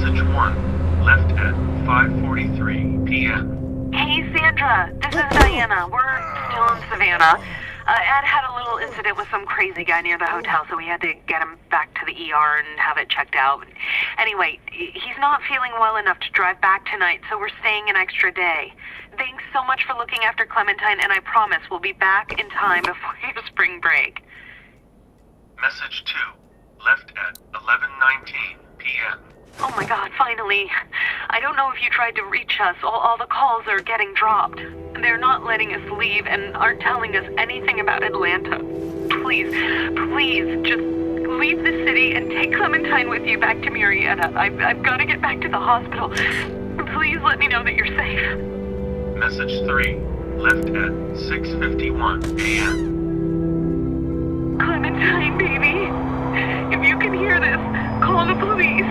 Message 1, left at 5:43 p.m. Hey, Sandra. This is Diana. We're still in Savannah. Ed had a little incident with some crazy guy near the hotel, so we had to get him back to the ER and have it checked out. Anyway, he's not feeling well enough to drive back tonight, so we're staying an extra day. Thanks so much for looking after Clementine, and I promise we'll be back in time before your spring break. Message 2, left at 11:19 p.m. Oh my God, finally. I don't know if you tried to reach us. All the calls are getting dropped. They're not letting us leave and aren't telling us anything about Atlanta. Please, just leave the city and take Clementine with you back to Murrieta. I've got to get back to the hospital. Please let me know that you're safe. Message 3, left at 6:51 p.m. Clementine, baby. If you can hear this, call the police.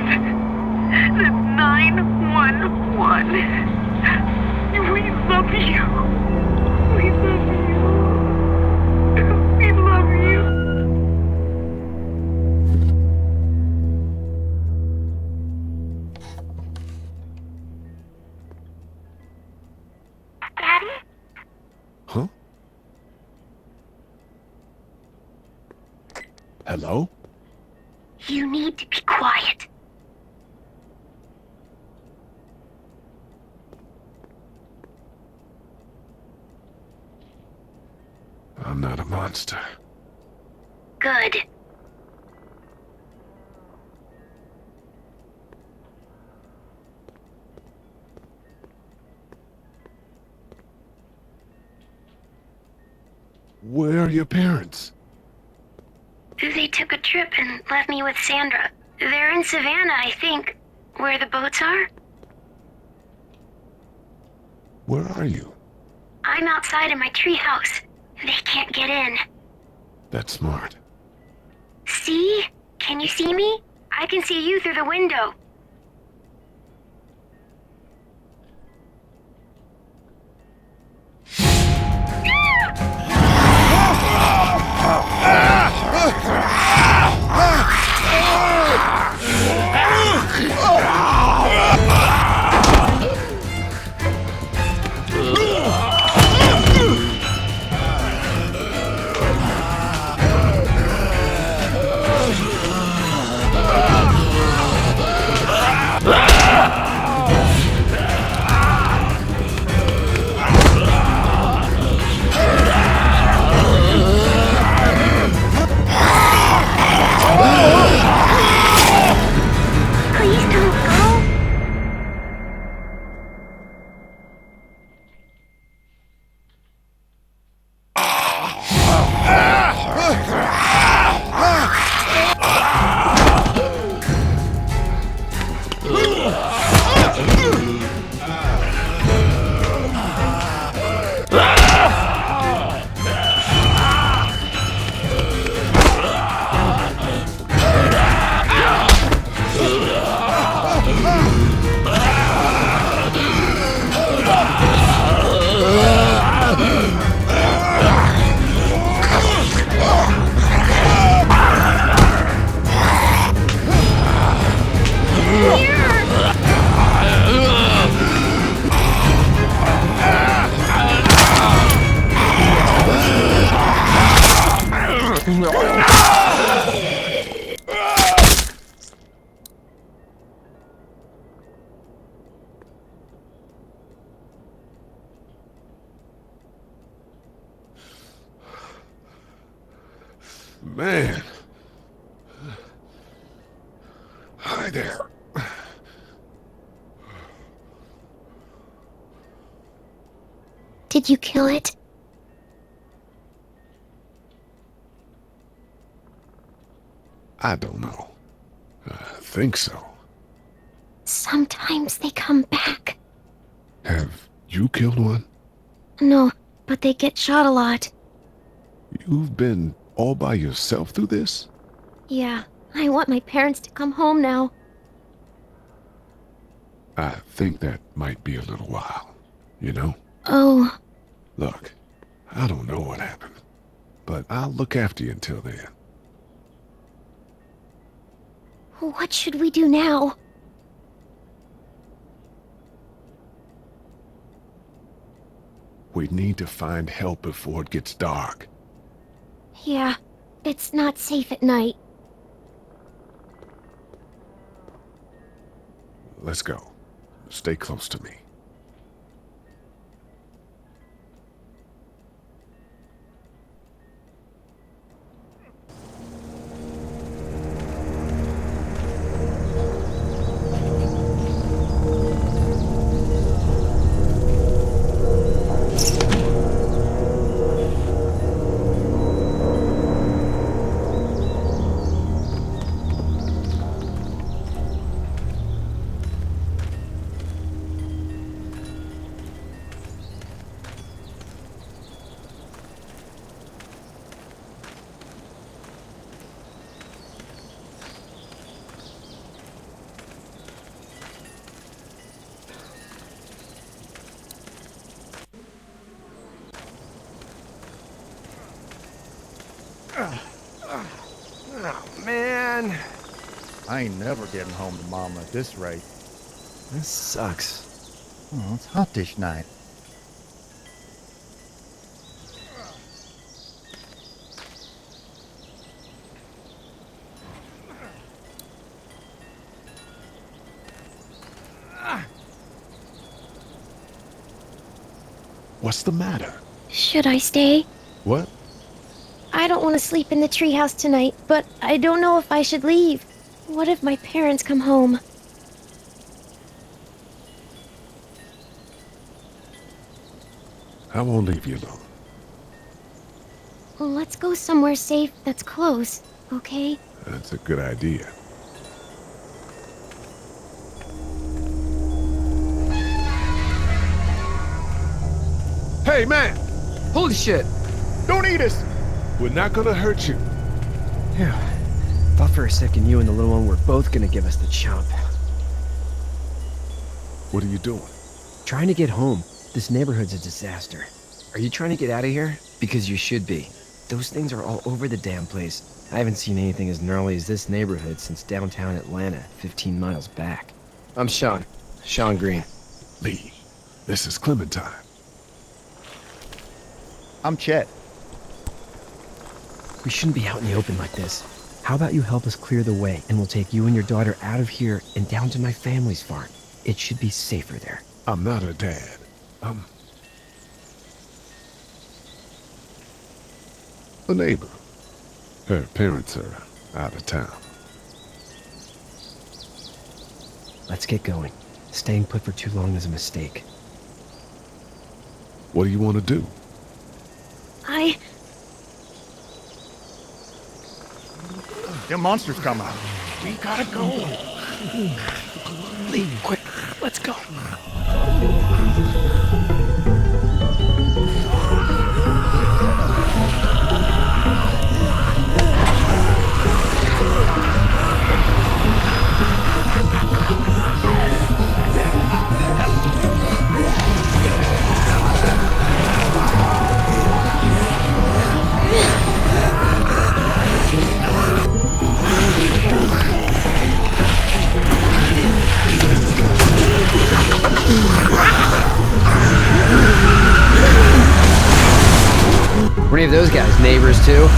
That's 911. We love you. We love you. We love you. Daddy? Huh? Hello? You need to be quiet. I'm not a monster. Good. Where are your parents? They took a trip and left me with Sandra. They're in Savannah, I think. Where the boats are? Where are you? I'm outside in my treehouse. They can't get in. That's smart. See? Can you see me? I can see you through the window. Man. Hi there. Did you kill it? I don't know. I think so. Sometimes they come back. Have you killed one? No, but they get shot a lot. You've been all by yourself through this? Yeah, I want my parents to come home now. I think that might be a little while, you know? Oh. Look, I don't know what happened, but I'll look after you until then. What should we do now? We need to find help before it gets dark. Yeah, it's not safe at night. Let's go. Stay close to me. Oh, man. I ain't never getting home to Mama at this rate. This sucks. Oh, it's hot this night. What's the matter? Should I stay? What? I don't want to sleep in the treehouse tonight, but I don't know if I should leave. What if my parents come home? I won't leave you alone. Let's go somewhere safe that's close, okay? That's a good idea. Hey, man! Holy shit! Don't eat us! We're not gonna hurt you. Phew. Thought for a second you and the little one were both gonna give us the chomp. What are you doing? Trying to get home. This neighborhood's a disaster. Are you trying to get out of here? Because you should be. Those things are all over the damn place. I haven't seen anything as gnarly as this neighborhood since downtown Atlanta, 15 miles back. I'm Sean. Sean Green. Lee, this is Clementine. I'm Chet. We shouldn't be out in the open like this. How about you help us clear the way, and we'll take you and your daughter out of here and down to my family's farm. It should be safer there. I'm not her dad. I'm a neighbor. Her parents are out of town. Let's get going. Staying put for too long is a mistake. What do you want to do? Them monsters come out. We gotta go. Lee, quick, let's go. Were any of those guys neighbors too?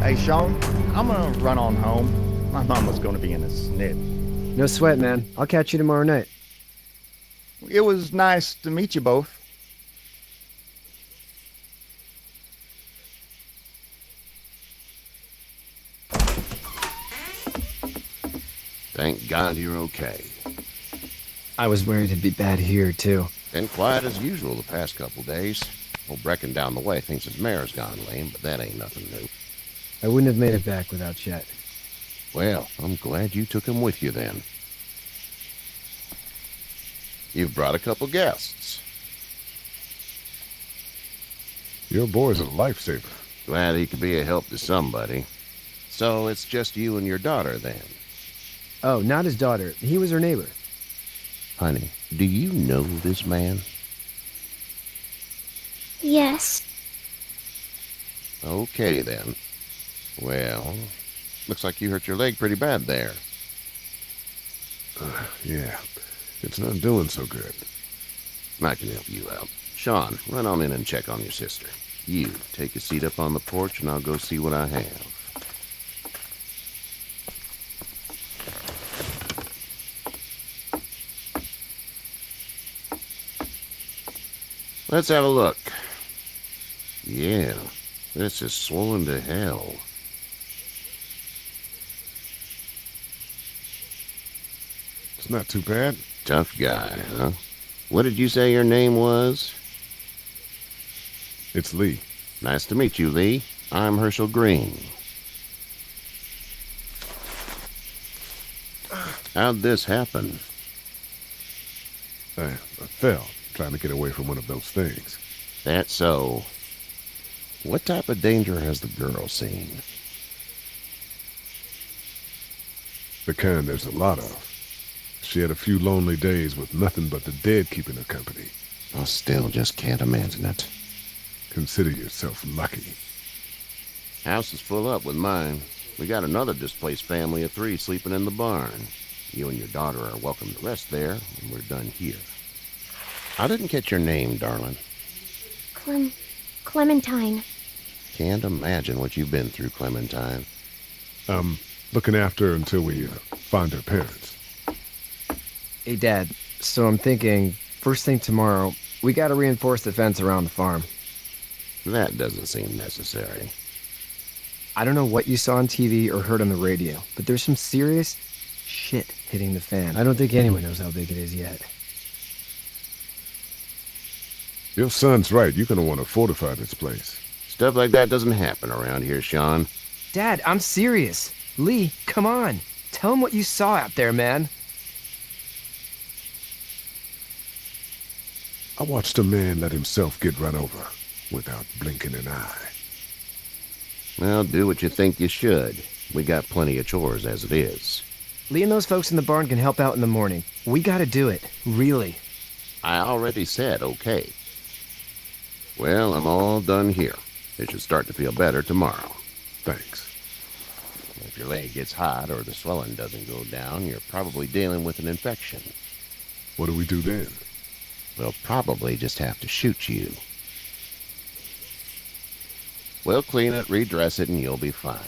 Hey, Sean, I'm gonna run on home. My mama's gonna be in a snit. No sweat, man. I'll catch you tomorrow night. It was nice to meet you both. Thank God you're okay. I was worried it'd be bad here, too. Been quiet as usual the past couple days. Well, Brecken down the way thinks his mare's gone lame, but that ain't nothing new. I wouldn't have made it back without Chet. Well, I'm glad you took him with you then. You've brought a couple guests. Your boy's a lifesaver. Glad he could be a help to somebody. So it's just you and your daughter then? Oh, not his daughter. He was her neighbor. Honey, do you know this man? Yes. Okay then. Well, looks like you hurt your leg pretty bad there. Yeah, it's not doing so good. I can help you out. Sean, run on in and check on your sister. You, take a seat up on the porch and I'll go see what I have. Let's have a look. Yeah, this is swollen to hell. It's not too bad. Tough guy, huh? What did you say your name was? It's Lee. Nice to meet you, Lee. I'm Herschel Green. How'd this happen? I fell, trying to get away from one of those things. That's so. What type of danger has the girl seen? The kind there's a lot of. She had a few lonely days with nothing but the dead keeping her company. I still just can't imagine it. Consider yourself lucky. House is full up with mine. We got another displaced family of 3 sleeping in the barn. You and your daughter are welcome to rest there when we're done here. I didn't catch your name, darling. Clementine. Can't imagine what you've been through, Clementine. Looking after her until we find her parents. Hey, Dad. So I'm thinking, first thing tomorrow, we gotta reinforce the fence around the farm. That doesn't seem necessary. I don't know what you saw on TV or heard on the radio, but there's some serious shit hitting the fan. I don't think anyone knows how big it is yet. Your son's right. You're gonna want to fortify this place. Stuff like that doesn't happen around here, Sean. Dad, I'm serious. Lee, come on. Tell him what you saw out there, man. I watched a man let himself get run over without blinking an eye. Well, do what you think you should. We got plenty of chores as it is. Lee and those folks in the barn can help out in the morning. We gotta do it. Really. I already said okay. Well, I'm all done here. It should start to feel better tomorrow. Thanks. If your leg gets hot or the swelling doesn't go down, you're probably dealing with an infection. What do we do then? We'll probably just have to shoot you. We'll clean it, redress it, and you'll be fine.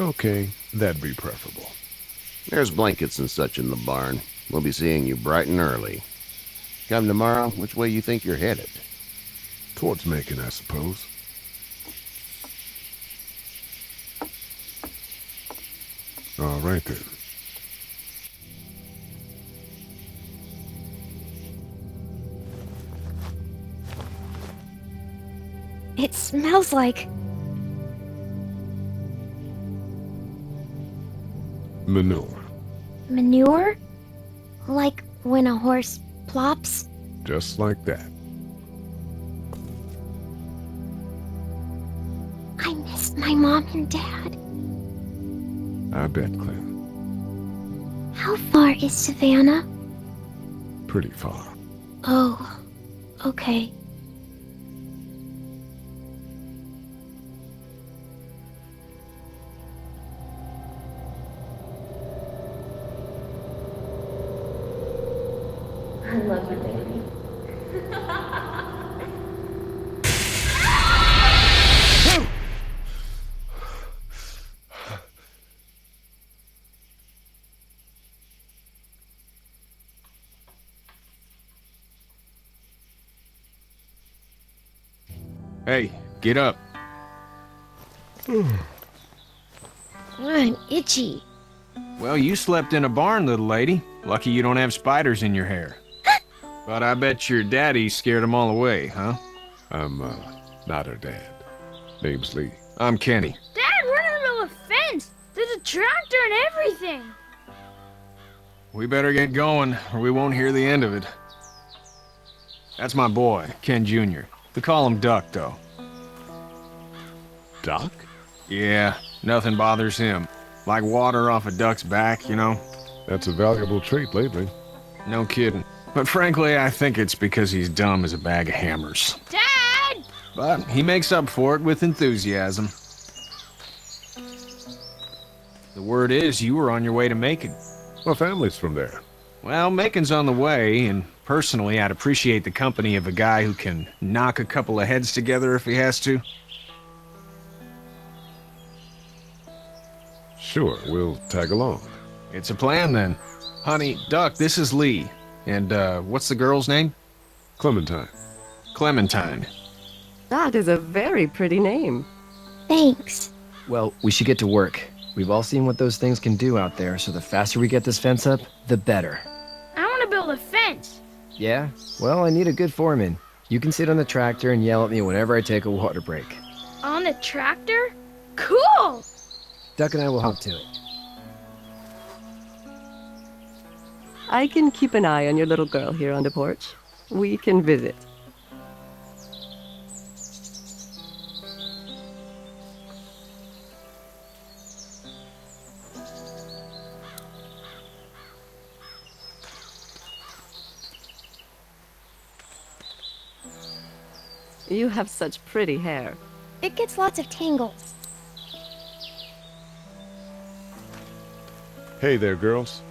Okay, that'd be preferable. There's blankets and such in the barn. We'll be seeing you bright and early. Come tomorrow, which way you think you're headed? Towards Macon, I suppose. All right, then. It smells like... Manure. manure? Like when a horse plops? Just like that. I miss my mom and dad. I bet, Clem. How far is Savannah? Pretty far. Oh, okay. I love you, baby. Hey, get up. I'm itchy. Well, you slept in a barn, little lady. Lucky you don't have spiders in your hair. But I bet your daddy scared them all away, huh? I'm, not her dad. Name's Lee. I'm Kenny. Dad, we're in the middle of a fence. There's a tractor and everything. We better get going, or we won't hear the end of it. That's my boy, Ken Jr. They call him Duck, though. Doc? Yeah, nothing bothers him. Like water off a duck's back, you know? That's a valuable trait lately. No kidding. But frankly, I think it's because he's dumb as a bag of hammers. Dad! But he makes up for it with enthusiasm. The word is you were on your way to Macon. My family's from there. Well, Macon's on the way, and personally, I'd appreciate the company of a guy who can knock a couple of heads together if he has to. Sure, we'll tag along. It's a plan, then. Honey, Duck, this is Lee. And, what's the girl's name? Clementine. Clementine. That is a very pretty name. Thanks. Well, we should get to work. We've all seen what those things can do out there, so the faster we get this fence up, the better. I want to build a fence. Yeah? Well, I need a good foreman. You can sit on the tractor and yell at me whenever I take a water break. On the tractor? Cool! Duck and I will hop to it. I can keep an eye on your little girl here on the porch. We can visit. You have such pretty hair. It gets lots of tangles. Hey there, girls.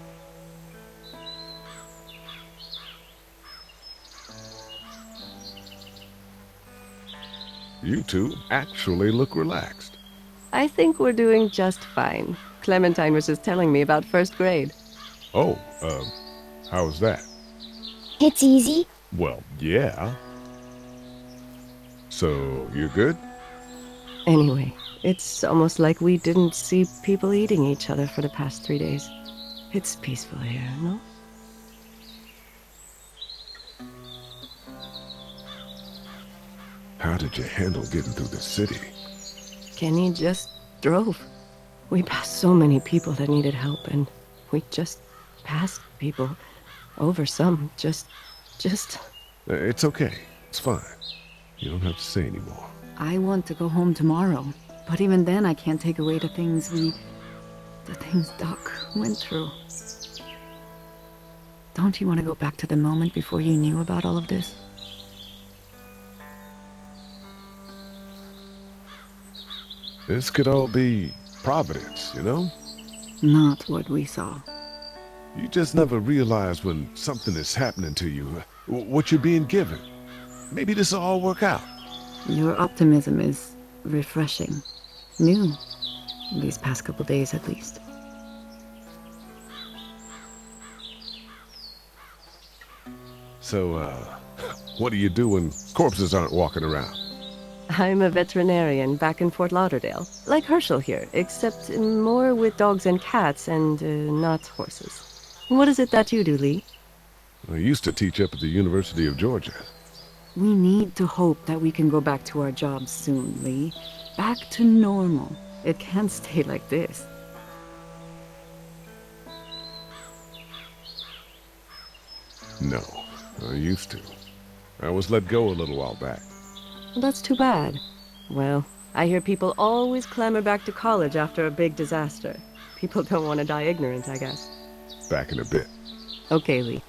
You two actually look relaxed. I think we're doing just fine. Clementine was just telling me about first grade. Oh, how was that? It's easy. Well, yeah. So, you're good? Anyway, it's almost like we didn't see people eating each other for the past 3 days. It's peaceful here, no? How did you handle getting through the city? Kenny just drove. We passed so many people that needed help, and we just passed people over some. Just... It's okay. It's fine. You don't have to say anymore. I want to go home tomorrow, but even then I can't take away the things Doc went through. Don't you want to go back to the moment before you knew about all of this? This could all be Providence, you know? Not what we saw. You just never realize when something is happening to you, what you're being given. Maybe this will all work out. Your optimism is refreshing. New. These past couple days, at least. So, what do you do when corpses aren't walking around? I'm a veterinarian back in Fort Lauderdale. Like Herschel here, except more with dogs and cats and not horses. What is it that you do, Lee? I used to teach up at the University of Georgia. We need to hope that we can go back to our jobs soon, Lee. Back to normal. It can't stay like this. No, I used to. I was let go a little while back. That's too bad. Well, I hear people always clamor back to college after a big disaster. People don't want to die ignorant, I guess. Back in a bit. Okay, Lee.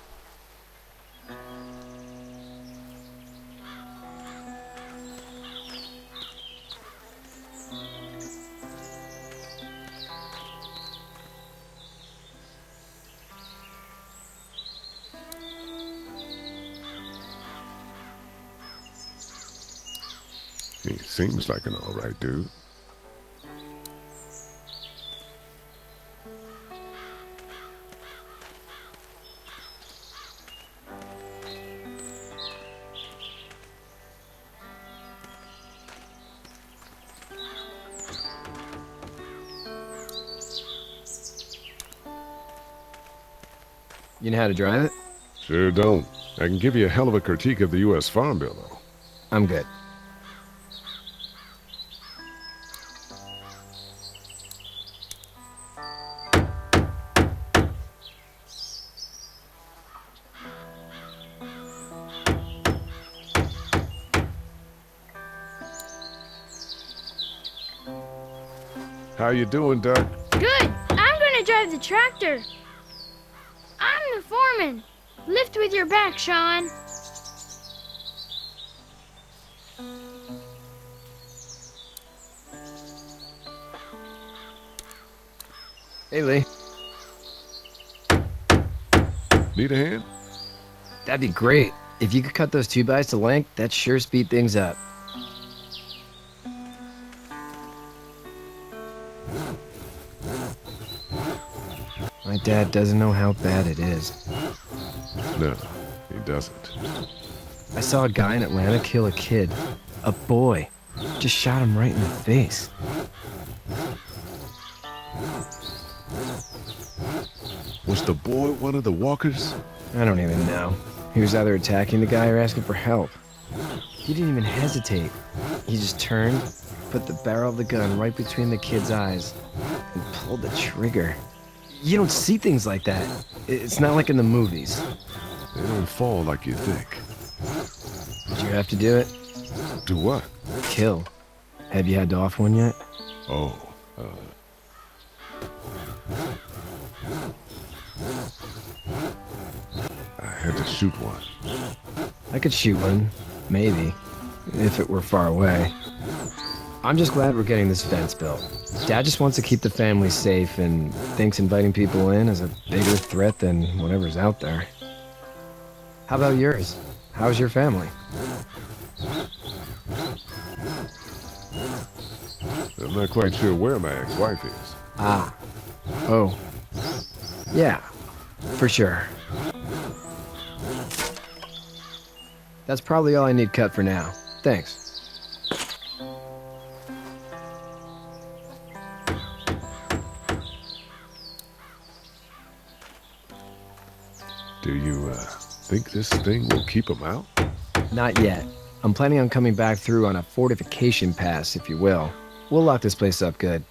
He seems like an alright dude. You know how to drive it? Sure don't. I can give you a hell of a critique of the U.S. Farm Bill, though. I'm good. How you doing, Doug? Good. I'm gonna drive the tractor. I'm the foreman. Lift with your back, Sean. Hey, Lee. Need a hand? That'd be great. If you could cut those 2x to length, that'd sure speed things up. My dad doesn't know how bad it is. No, he doesn't. I saw a guy in Atlanta kill a kid. A boy. Just shot him right in the face. Was the boy one of the walkers? I don't even know. He was either attacking the guy or asking for help. He didn't even hesitate. He just turned, put the barrel of the gun right between the kid's eyes, and pulled the trigger. You don't see things like that. It's not like in the movies. They don't fall like you think. Did you have to do it? Do what? Kill. Have you had to off one yet? Oh, I had to shoot one. I could shoot one. Maybe. If it were far away. I'm just glad we're getting this fence built. Dad just wants to keep the family safe and thinks inviting people in is a bigger threat than whatever's out there. How about yours? How's your family? I'm not quite sure where my ex-wife is. Ah. Oh. Yeah. For sure. That's probably all I need cut for now. Thanks. Do you, think this thing will keep them out? Not yet. I'm planning on coming back through on a fortification pass, if you will. We'll lock this place up good.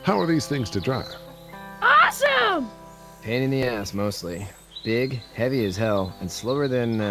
How are these things to drive? Awesome! Pain in the ass, mostly. Big, heavy as hell, and slower than,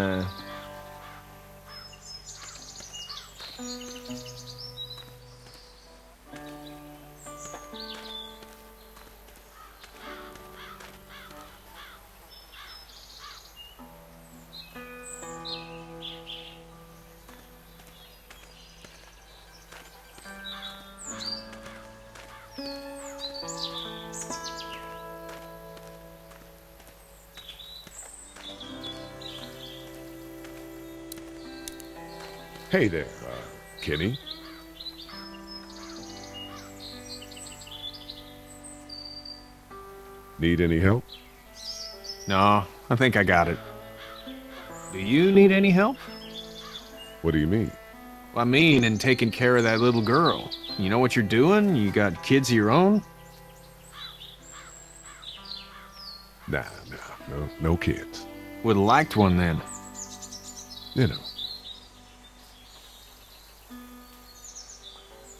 Hey there, Kenny. Need any help? No, I think I got it. Do you need any help? What do you mean? Well, I mean, in taking care of that little girl. You know what you're doing? You got kids of your own? Nah, no kids. Would've liked one then. You know.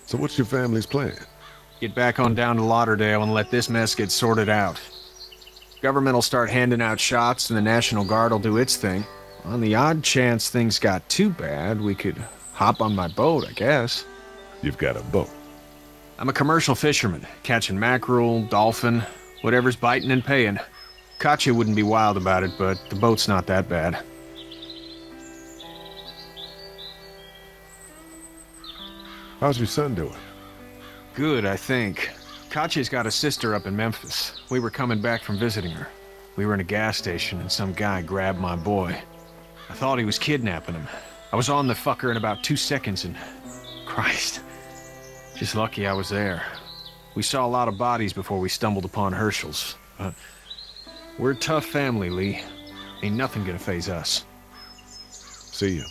So what's your family's plan? Get back on down to Lauderdale and let this mess get sorted out. Government will start handing out shots and the National Guard will do its thing. On the odd chance things got too bad, we could hop on my boat, I guess. You've got a boat. I'm a commercial fisherman, catching mackerel, dolphin, whatever's biting and paying. Katya wouldn't be wild about it, but the boat's not that bad. How's your son doing? Good, I think. Katya's got a sister up in Memphis. We were coming back from visiting her. We were in a gas station and some guy grabbed my boy. I thought he was kidnapping him. I was on the fucker in about 2 seconds and... Christ. Just lucky I was there. We saw a lot of bodies before we stumbled upon Herschel's. We're a tough family, Lee. Ain't nothing gonna faze us. See you.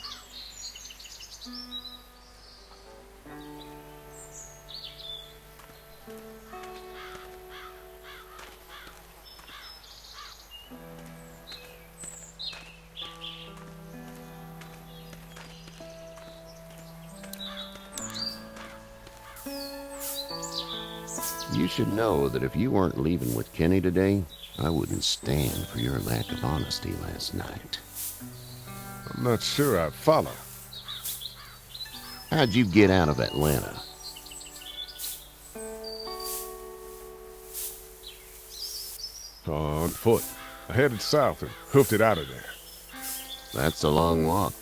You should know that if you weren't leaving with Kenny today, I wouldn't stand for your lack of honesty last night. I'm not sure I follow. How'd you get out of Atlanta? On foot. I headed south and hoofed it out of there. That's a long walk.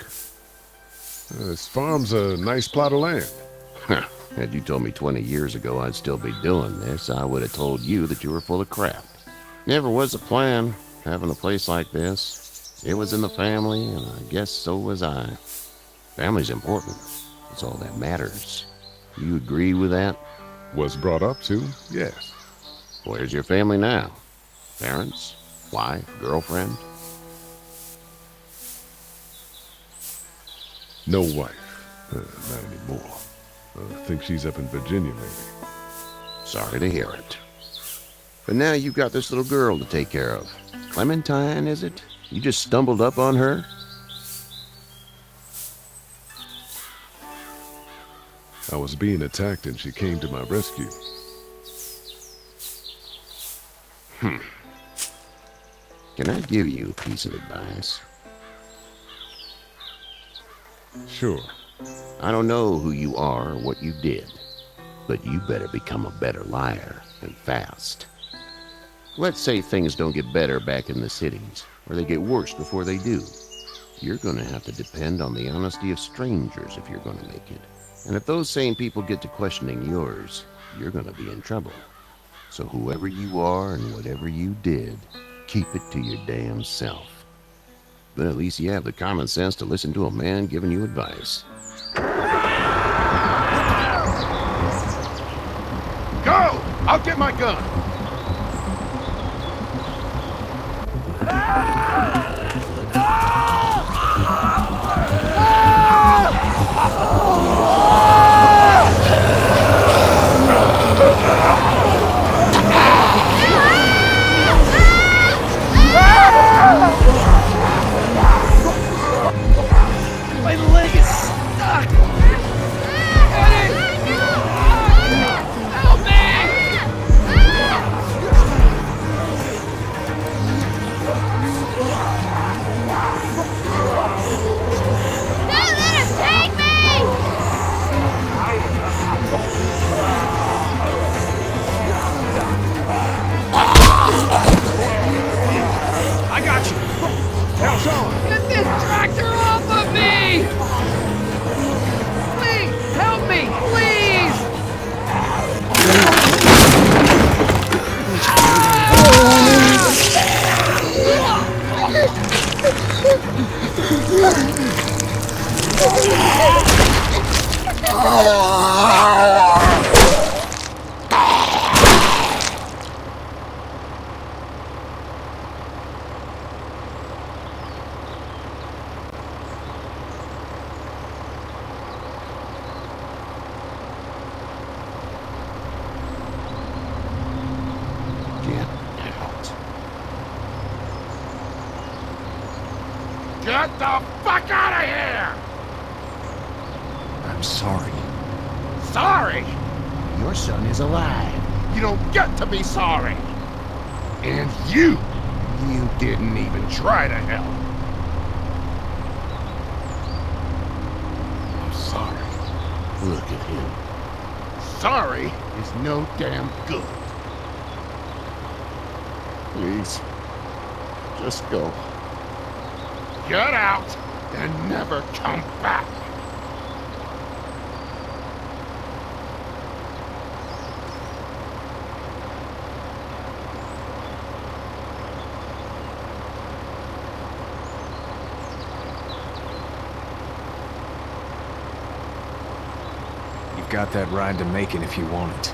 This farm's a nice plot of land. Had you told me 20 years ago I'd still be doing this, I would have told you that you were full of crap. Never was a plan, having a place like this. It was in the family, and I guess so was I. Family's important. It's all that matters. You agree with that? Was brought up to, yes. Where's your family now? Parents? Wife? Girlfriend? No wife. Not anymore. I think she's up in Virginia, maybe. Sorry to hear it. But now you've got this little girl to take care of. Clementine, is it? You just stumbled up on her? I was being attacked and she came to my rescue. Can I give you a piece of advice? Sure. I don't know who you are or what you did, but you better become a better liar, and fast. Let's say things don't get better back in the cities, or they get worse before they do. You're gonna have to depend on the honesty of strangers if you're gonna make it. And if those same people get to questioning yours, you're gonna be in trouble. So whoever you are and whatever you did, keep it to your damn self. But at least you have the common sense to listen to a man giving you advice. Go! I'll get my gun! My leg is stuck! Eddie! Help me! Don't let him take me! I got you! Hell's on! Get this tractor off of me! Please, help me, please! Get the fuck out of here! I'm sorry. Sorry? Your son is alive. You don't get to be sorry. And you didn't even try to help. I'm sorry. Look at him. Sorry is no damn good. Please, just go. Get out and never come back. You've got that ride to Macon if you want it.